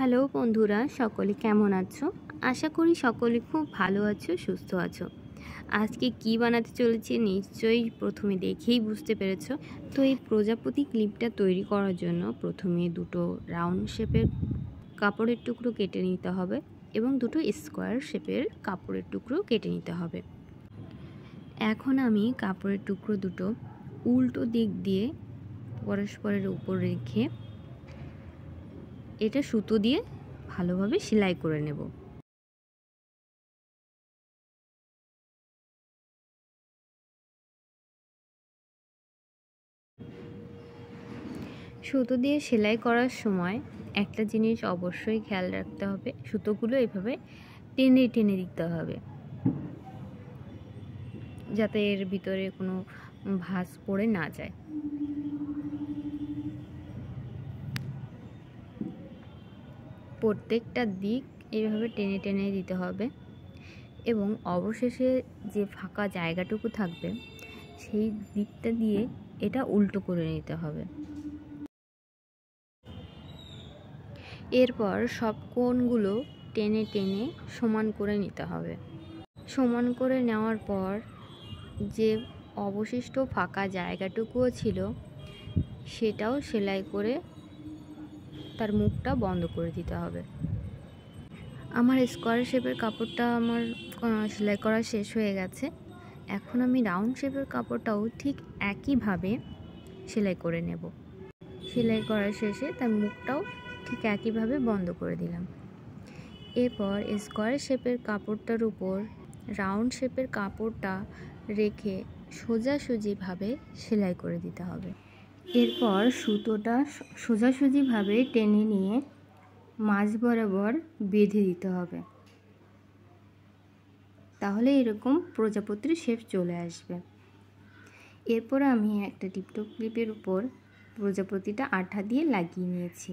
Hello বন্ধুরা, সকলে কেমন আছো? আশা করি সকলে খুব ভালো আছো, সুস্থ আছো। আজকে কি বানাতে চলেছি নিশ্চয়ই প্রথমে দেখেই বুঝতে পেরেছো। তো এই প্রজাপতি ক্লিপটা তৈরি করার জন্য প্রথমে দুটো রাউন্ড শেপের কাপড়ের টুকরো কেটে নিতে হবে এবং দুটো স্কোয়ার শেপের কাপড়ের টুকরো কেটে নিতে হবে। এখন আমি কাপড়ের টুকরো দুটো উল্টো দিক দিয়ে পরস্পরের উপর রেখে এটা সুতো দিয়ে ভালোভাবে সেলাই করে নেব। সুতো দিয়ে সেলাই করার সময় একটা জিনিস অবশ্যই খেয়াল রাখতে হবে, সুতোগুলো এভাবে টেনে টেনে দিতে হবে যাতে এর ভিতরে কোনো ভাঁজ পড়ে না যায়। প্রত্যেকটা দিক এইভাবে টেনে টেনে দিতে হবে এবং অবশেষে যে ফাঁকা জায়গাটুকু থাকবে সেই দিকটা দিয়ে এটা উল্টো করে নিতে হবে। এরপর সব কোণগুলো টেনে টেনে সমান করে নিতে হবে। সমান করে নেওয়ার পর যে অবশিষ্ট ফাঁকা জায়গাটুকুও ছিল সেটাও সেলাই করে তার মুখটা বন্ধ করে দিতে হবে। আমার স্কোয়ার শেপের কাপড়টা আমার সেলাই করা শেষ হয়ে গেছে। এখন আমি রাউন্ড শেপের কাপড়টাও ঠিক একইভাবে সেলাই করে নেব। সেলাই করার শেষে তার মুখটাও ঠিক একইভাবে বন্ধ করে দিলাম। এরপর স্কোয়ার শেপের কাপড়টার উপর রাউন্ড শেপের কাপড়টা রেখে সোজাসুজিভাবে সেলাই করে দিতে হবে। এরপর সুতোটা সোজাসুজিভাবে টেনে নিয়ে মাঝ বরাবর বেঁধে দিতে হবে, তাহলে এরকম প্রজাপতির শেপ চলে আসবে। এরপর আমি একটা টিপটপ ক্লিপের উপর প্রজাপতিটা আঠা দিয়ে লাগিয়ে নিয়েছি।